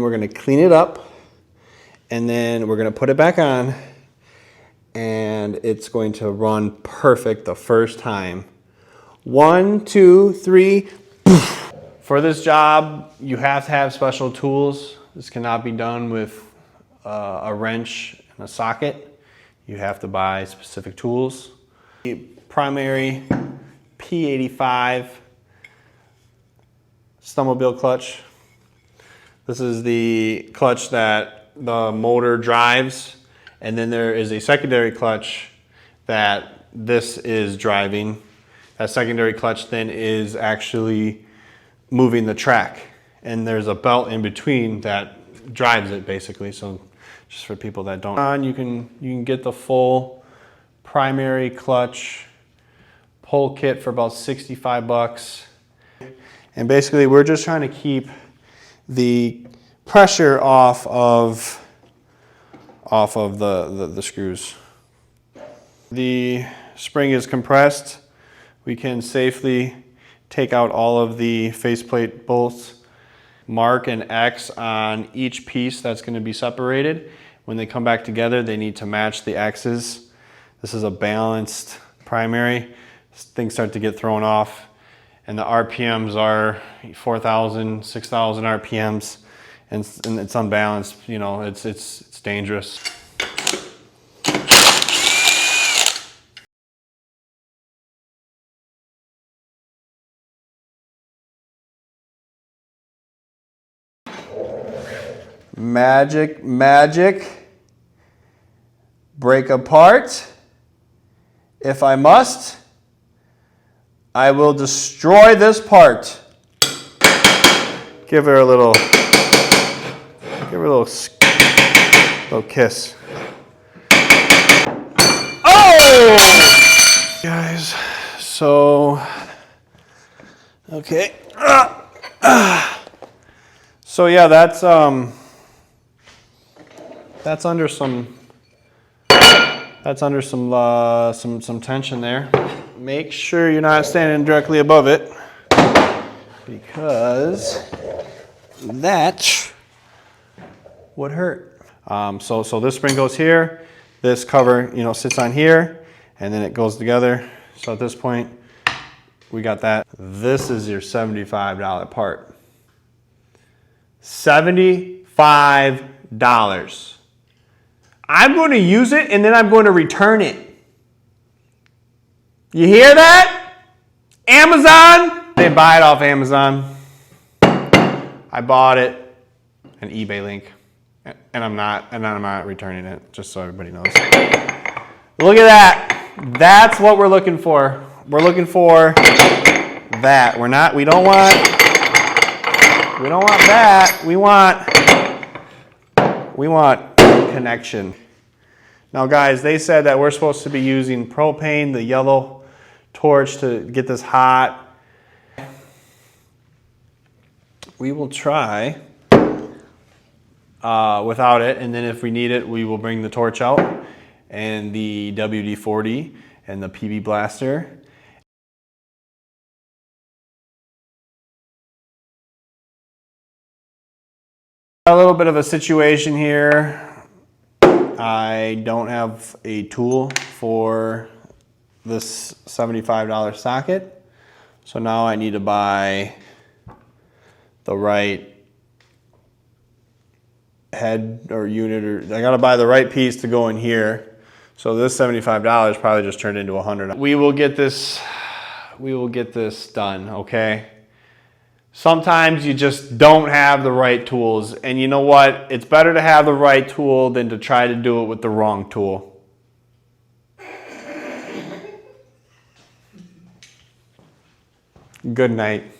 We're going to clean it up, and then we're going to put it back on, and it's going to run perfect the first time. 1, 2, 3. For this job, you have to have special tools. This cannot be done with a wrench and a socket. You have to buy specific tools. The primary P85 snowmobile clutch. This is the clutch that the motor drives, and then there is a secondary clutch that this is driving. That secondary clutch then is actually moving the track, and there's a belt in between that drives it basically. So just for people that don't, you can get the full primary clutch pull kit for about 65 bucks. And basically we're just trying to keep the pressure off of the screws. The spring is compressed. We can safely take out all of the faceplate bolts. Mark an X on each piece that's going to be separated. When they come back together, they need to match the X's. This is a balanced primary. Things start to get thrown off, and the RPMs are 4,000, 6,000 RPMs, and it's unbalanced. You know, it's dangerous. Magic, magic. Break apart. If I must, I will destroy this part. Give her a little kiss. Oh! Guys, so, okay. So yeah, that's under some tension there. Make sure you're not standing directly above it, because that would hurt. So this spring goes here, this cover, you know, sits on here, and then it goes together. So at this point, we got that. This is your $75 part. $75. I'm going to use it, and then I'm going to return it. You hear that? Amazon? I didn't buy it off Amazon. I bought it, an eBay link, and I'm not returning it, just so everybody knows. Look at that. That's what we're looking for. We're looking for that. We don't want that. We want connection. Now guys, they said that we're supposed to be using propane, the yellow torch, to get this hot. We will try without it, and then if we need it, we will bring the torch out and the WD-40 and the PB blaster. A little bit of a situation here. I don't have a tool for this $75 socket, so now I need to buy the right head or unit, or I gotta buy the right piece to go in here. So this $75 probably just turned into $100. We will get this done, okay? Sometimes you just don't have the right tools, and you know what? It's better to have the right tool than to try to do it with the wrong tool. Good night.